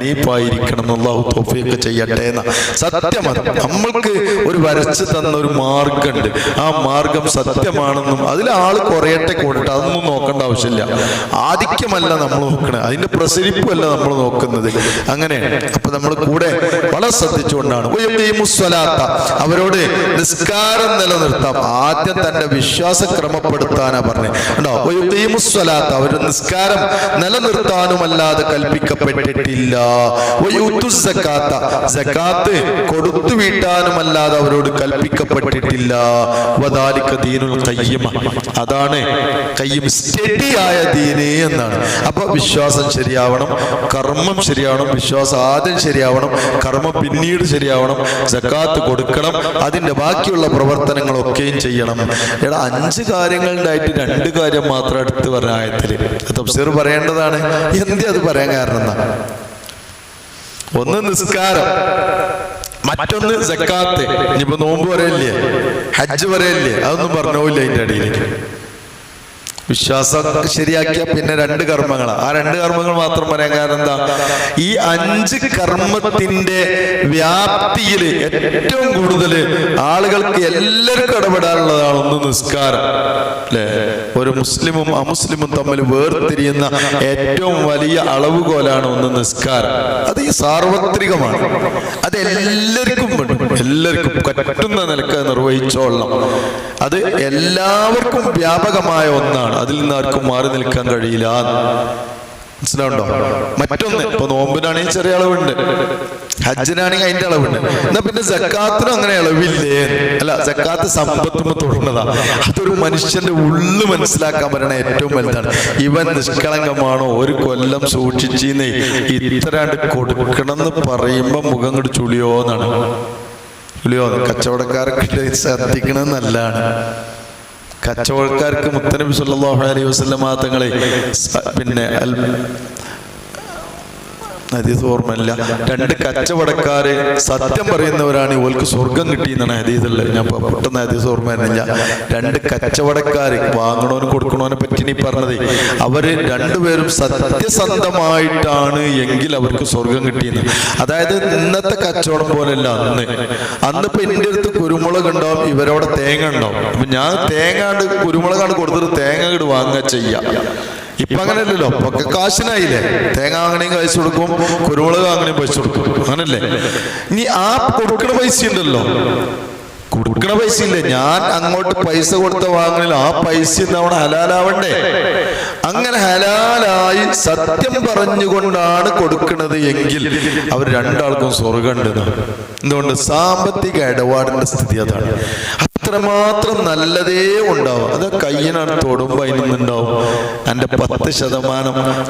നീപ്പായിരിക്കണം അല്ലാഹു തൗഫീഖ് ചെയ്യട്ടെ എന്ന സത്യമത് നമ്മൾക്ക് ഒരു വരച്ച് തന്ന ഒരു മാർഗമുണ്ട്. ആ മാർഗം സത്യമാണെന്നും അതിൽ ആള് കുറയട്ടെ കൂടട്ടെ അതൊന്നും നോക്കേണ്ട ആവശ്യമില്ല. ആധിക്യമല്ല നമ്മൾ നോക്കണത്, അതിന്റെ പ്രസരിപ്പല്ല നമ്മൾ നോക്കുന്നത്. അങ്ങനെയാണ്. അപ്പൊ നമ്മൾ കൂടെ വളരെ ശ്രദ്ധിച്ചുകൊണ്ടാണ് അവരോട് നിസ്കാരം നിലനിർത്താം. ആദ്യം തന്റെ വിശ്വാസം ക്രമപ്പെടുത്താനാ പറഞ്ഞത് ഉണ്ടോ. അവർ നിസ്കാരം നിലനിർത്താനുമല്ലാതെ കൽപ്പിക്കപ്പെട്ടിട്ടില്ല. സകാത്ത് കൊടുത്തു വീട്ടാനുമല്ലാതെ അവരോട് കൽപ്പിക്കപ്പെട്ടിട്ടില്ല. അതാണ് ഖയ്യിം, സ്റ്റഡിയായ ദീന് എന്നാണ്. അപ്പൊ വിശ്വാസം ശരിയാവണം, കർമ്മം ശരിയാവണം. വിശ്വാസം ആദ്യം ശരിയാവണം, കർമ്മം പിന്നീട് ശരിയാവണം. സകാത്ത് കൊടുക്കണം, അതിന്റെ ബാക്കിയുള്ള പ്രവർത്തനങ്ങളൊക്കെയും ചെയ്യണം. എടാ 5 കാര്യങ്ങളുണ്ടായിട്ട് 2 കാര്യം മാത്രം എടുത്ത് പറഞ്ഞ ആയത്തില് തഫ്സീർ പറയേണ്ടതാണ്. എന്തേ അത് പറയാൻ കാരണം എന്നാ? ഒന്ന് നിസ്കാരം, മറ്റൊന്ന് സക്കാത്ത്. ഇനിയിപ്പോ നോമ്പ് പറയല്ലേ, ഹജ്ജ് പറയല്ലേ, അതൊന്നും പറഞ്ഞോല്ല അതിന്റെ അടിയിലേക്ക്. വിശ്വാസം ശരിയാക്കിയ പിന്നെ 2 കർമ്മങ്ങളാണ്. ആ 2 കർമ്മങ്ങൾ മാത്രം പറയാൻ കാരണം എന്താ? ഈ 5 കർമ്മത്തിന്റെ വ്യാപ്തിയിൽ ഏറ്റവും കൂടുതൽ ആളുകൾക്ക് എല്ലാവർക്കും ഇടപെടാനുള്ളതാണ് ഒന്ന് നിസ്കാരം. അല്ലെ, ഒരു മുസ്ലിമും അമുസ്ലിമും തമ്മിൽ വേർതിരിയുന്ന ഏറ്റവും വലിയ അളവുകോലാണ് ഒന്ന് നിസ്കാരം. അത് ഈ സാർവത്രികമാണ്. അത് എല്ലാവർക്കും എല്ലാവർക്കും പറ്റുന്ന നിലക്ക് നിർവഹിച്ചോളണം. അത് എല്ലാവർക്കും വ്യാപകമായ ഒന്നാണ്. അതിൽ നിന്ന് ആർക്കും മാറി നിൽക്കാൻ കഴിയില്ല. മനസ്സിലാവുണ്ടോ? മറ്റൊന്ന്, ഇപ്പൊ നോമ്പിനാണെങ്കിൽ ചെറിയ അളവുണ്ട്, ഹജ്ജിനാണെങ്കിൽ അതിന്റെ അളവുണ്ട്. എന്നാ പിന്നെ സക്കാത്തിനും അങ്ങനെ അളവില്ലേ? അല്ല, സക്കാത്ത് സമ്പത്തുമ്പോ തൊടുന്നതാ. അതൊരു മനുഷ്യന്റെ ഉള്ളു മനസ്സിലാക്കാൻ പറയണ ഏറ്റവും വലുതാണ്. ഇവൻ നിഷ്കളങ്കമാണോ, ഒരു കൊല്ലം സൂക്ഷിച്ചീന്നേ ഇത്രണ്ട് കൊടുക്കണം എന്ന് പറയുമ്പോ മുഖം കണ്ട് ചുളിയോന്നാണ്. ചുളിയോ, കച്ചവടക്കാരൊക്കെ ശ്രദ്ധിക്കണത് നല്ലതാണ്. കച്ചവടക്കാർക്ക് മുത്തനബി സല്ലല്ലാഹു അലൈഹി വസല്ലം തങ്ങളെ പിന്നെ ഹദീസ് ഓർമ്മയില്ല, 2 കച്ചവടക്കാര് സത്യം പറയുന്നവരാണ്, ഓൾക്ക് സ്വർഗം കിട്ടിയെന്നാണ് ഹദീസുള്ളത്. ഞാൻ പെട്ടെന്ന് ഹദീസ് ഓർമ്മ വരുന്നില്ല. 2 കച്ചവടക്കാര്, വാങ്ങണോനും കൊടുക്കണോനെ പറ്റി നീ പറഞ്ഞത്, അവര് 2 പേരും സത്യസന്ധമായിട്ടാണ് എങ്കിൽ അവർക്ക് സ്വർഗം കിട്ടിയെന്ന്. അതായത് ഇന്നത്തെ കച്ചവടം പോലെയല്ല അന്നിപ്പോ എൻ്റെ അടുത്ത് കുരുമുളക് ഉണ്ടാവും, ഇവരോടെ തേങ്ങ ഉണ്ടാവും. അപ്പൊ ഞാൻ തേങ്ങാണ്ട് കുരുമുളകാണ് കൊടുത്തിട്ട് തേങ്ങ ഇങ്ങോട്ട് വാങ്ങുക ചെയ്യാം. ഇപ്പൊ അങ്ങനെയല്ലല്ലോ, ഒക്കെ കാശിനായില്ലേ. തേങ്ങ വാങ്ങണമെങ്കിൽ പൈസ കൊടുക്കും, കുരുമുളക് വാങ്ങണമെങ്കിൽ പൈസ കൊടുക്കും, അങ്ങനല്ലേ? ഇനി ആ കൊടുക്കണ പൈസ ഉണ്ടല്ലോ, കൊടുക്കണ പൈസ ഇല്ലേ, ഞാൻ അങ്ങോട്ട് പൈസ കൊടുത്ത വാങ്ങണില്ല, ആ പൈസ തവണ ഹലാലാവണ്ടേ? അങ്ങനെ ഹലാലായി സത്യം പറഞ്ഞുകൊണ്ടാണ് കൊടുക്കുന്നത് എങ്കിൽ അവർ 2 ആൾക്കും സ്വർഗം ഉണ്ടെന്നാണ്. എന്തുകൊണ്ട്? സാമ്പത്തിക ഇടപാടിന്റെ സ്ഥിതി അതാണ്. അത്രമാത്രം നല്ലതേ ഉണ്ടാവും. അത് കയ്യിനാണ് തൊടുമ്പോ അതിനൊന്നുണ്ടാവും. എൻ്റെ 10%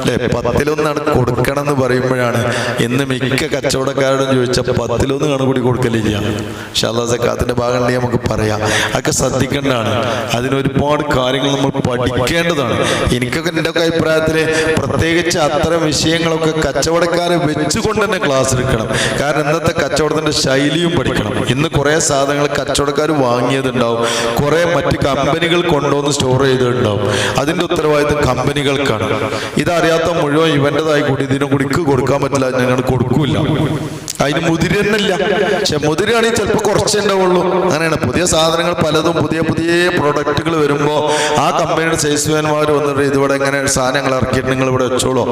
അല്ലെ, 10-1 കൊടുക്കണം എന്ന് പറയുമ്പോഴാണ് ഇന്ന് മിക്ക കച്ചവടക്കാരോടും ചോദിച്ചാൽ 10-1 കണക്കൂടി കൊടുക്കലേ ചെയ്യാം. ഇൻഷാ അല്ലാഹ് സക്കാത്തിന്റെ ഭാഗം ഉണ്ടെങ്കിൽ നമുക്ക് പറയാം. അതൊക്കെ ശ്രദ്ധിക്കേണ്ടതാണ്. അതിനൊരുപാട് കാര്യങ്ങൾ നമ്മൾ പഠിക്കേണ്ടതാണ്. എനിക്കൊക്കെ എൻ്റെ അഭിപ്രായത്തില് പ്രത്യേകിച്ച് അത്തരം വിഷയങ്ങളൊക്കെ കച്ചവടക്കാരെ വെച്ചുകൊണ്ട് തന്നെ ക്ലാസ് എടുക്കണം. കാരണം ഇന്നത്തെ കച്ചവടത്തിന്റെ ശൈലിയും പഠിക്കണം. ഇന്ന് കുറെ സാധനങ്ങൾ കച്ചവടക്കാർ വാങ്ങിയതുണ്ടാവും, കുറെ മറ്റ് കമ്പനികൾ കൊണ്ടുവന്ന് സ്റ്റോർ ചെയ്തിട്ടുണ്ടാവും. അതിന്റെ ഉത്തരവാദിത്വം കമ്പനികൾക്കാണ്. ഇതറിയാത്ത മുഴുവൻ ഇവന്റേതായി കൂടി ഇതിനെ കുടിക്ക് കൊടുക്കാൻ പറ്റില്ല, ഞങ്ങൾ കൊടുക്കൂല. അതിന് മുതിര് തന്നെ ഇല്ല. പക്ഷെ മുതിരാണെങ്കിൽ ചിലപ്പോൾ കുറച്ചേ ഉണ്ടാവുള്ളൂ. അങ്ങനെയാണ് പുതിയ സാധനങ്ങൾ പലതും, പുതിയ പുതിയ പ്രൊഡക്റ്റുകൾ വരുമ്പോൾ ആ കമ്പനിയുടെ സെയിൽസ്മാൻമാർ വന്നിട്ട് ഇതിവിടെ ഇങ്ങനെ സാധനങ്ങൾ ഇറക്കിയിട്ട് നിങ്ങൾ ഇവിടെ വെച്ചോളൂ,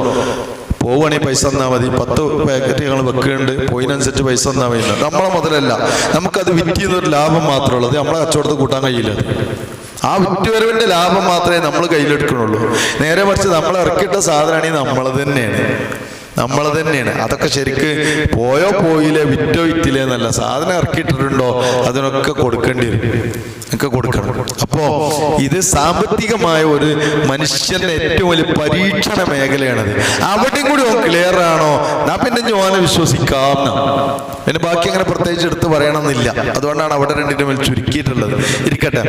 പോവുകയാണെങ്കിൽ പൈസ തന്നാൽ മതി, 10 പാക്കറ്റ് ഞങ്ങൾ വെക്കുന്നുണ്ട്, പോയിനനുസരിച്ച് പൈസ തന്നാൽ മതി. നമ്മളെ മുതലല്ല, നമുക്കത് വിറ്റിന്നൊരു ലാഭം മാത്രമേ ഉള്ളൂ. അത് നമ്മളെ കച്ചവടത്ത് കൂട്ടാൻ കഴിയില്ല. ആ വിറ്റുവരവിന്റെ ലാഭം മാത്രമേ നമ്മൾ കയ്യിലെടുക്കണുള്ളൂ. നേരെ മറിച്ച് നമ്മൾ ഇറക്കിയിട്ട സാധനമാണെങ്കിൽ നമ്മൾ തന്നെയാണ്. അതൊക്കെ ശരിക്ക് പോയോ പോയില്ലേ, വിറ്റോ വിറ്റില്ലേ എന്നല്ല, സാധനം ഇറക്കിയിട്ടിട്ടുണ്ടോ അതിനൊക്കെ കൊടുക്കേണ്ടി വരും, ഒക്കെ കൊടുക്കണം. അപ്പോ ഇത് സാമ്പത്തികമായ ഒരു മനുഷ്യന്റെ ഏറ്റവും വലിയ പരീക്ഷണ മേഖലയാണത്. അവിടെയും കൂടി ക്ലിയർ ആണോ, ഞാൻ പിന്നെ ഞാൻ വിശ്വസിക്കാം. പിന്നെ ബാക്കി അങ്ങനെ പ്രത്യേകിച്ച് എടുത്ത് പറയണമെന്നില്ല. അതുകൊണ്ടാണ് അവിടെ 2 ചുരുക്കിയിട്ടുള്ളത്. ഇരിക്കട്ടെ.